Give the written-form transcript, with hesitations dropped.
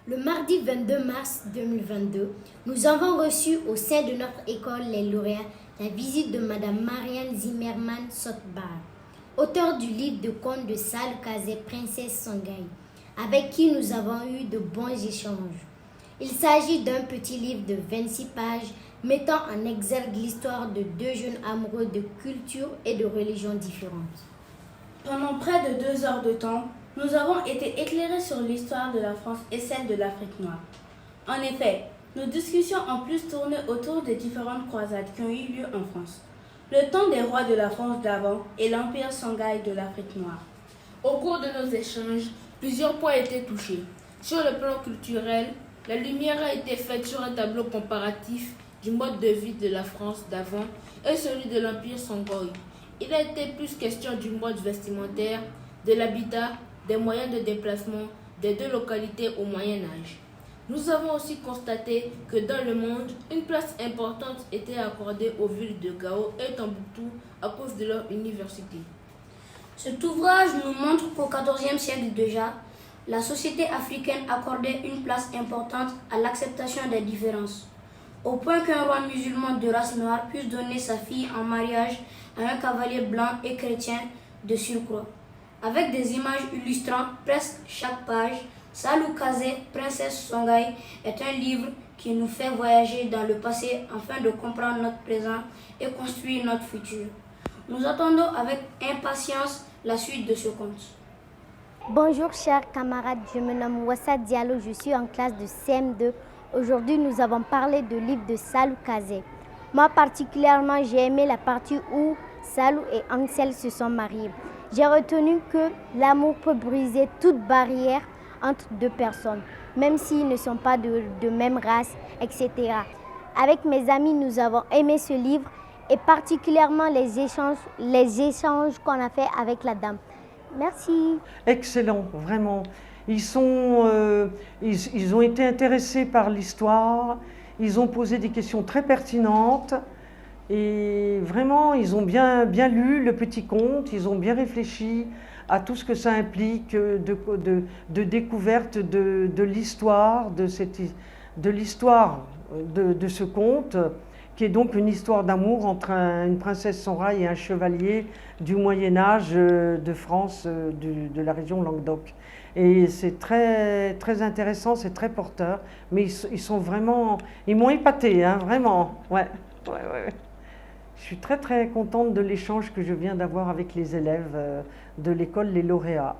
Le mardi 22 mars 2022, nous avons reçu au sein de notre école les lauréats la visite de Madame Marianne Zimmermann-Sottbar, auteure du livre de contes de Salou Kazé, Princesse Songhai, avec qui nous avons eu de bons échanges. Il s'agit d'un petit livre de 26 pages mettant en exergue l'histoire de deux jeunes amoureux de cultures et de religions différentes. Pendant près de 2 heures de temps, nous avons été éclairés sur l'histoire de la France et celle de l'Afrique noire. En effet, nos discussions ont plus tourné autour des différentes croisades qui ont eu lieu en France, le temps des rois de la France d'avant et l'empire Songhai de l'Afrique noire. Au cours de nos échanges, plusieurs points étaient touchés. Sur le plan culturel, la lumière a été faite sur un tableau comparatif du mode de vie de la France d'avant et celui de l'empire Songhai. Il a été plus question du mode vestimentaire, de l'habitat, des moyens de déplacement des deux localités au Moyen Âge. Nous avons aussi constaté que dans le monde, une place importante était accordée aux villes de Gao et Tombouctou à cause de leur université. Cet ouvrage nous montre qu'au XIVe siècle déjà, la société africaine accordait une place importante à l'acceptation des différences, au point qu'un roi musulman de race noire puisse donner sa fille en mariage à un cavalier blanc et chrétien de surcroît. Avec des images illustrant presque chaque page, Salou Kazé, Princesse Songhai est un livre qui nous fait voyager dans le passé afin de comprendre notre présent et construire notre futur. Nous attendons avec impatience la suite de ce conte. Bonjour chers camarades, je me nomme Wassa Diallo, je suis en classe de CM2. Aujourd'hui, nous avons parlé de livre de Salou Kazé. Moi particulièrement, j'ai aimé la partie où Salou et Ansel se sont mariés. J'ai retenu que l'amour peut briser toute barrière entre deux personnes, même s'ils ne sont pas de même race, etc. Avec mes amis, nous avons aimé ce livre et particulièrement les échanges qu'on a fait avec la dame. Merci. Excellent, vraiment. Ils ont été intéressés par l'histoire, ils ont posé des questions très pertinentes et vraiment, ils ont bien lu le petit conte, ils ont bien réfléchi à tout ce que ça implique de découverte de l'histoire, de ce conte, qui est donc une histoire d'amour entre une princesse Songhai et un chevalier du Moyen-Âge de France, de la région Languedoc. Et c'est très, très intéressant, c'est très porteur, mais ils m'ont épaté, hein, vraiment. Ouais. Je suis très, très contente de l'échange que je viens d'avoir avec les élèves de l'école Les Lauréats.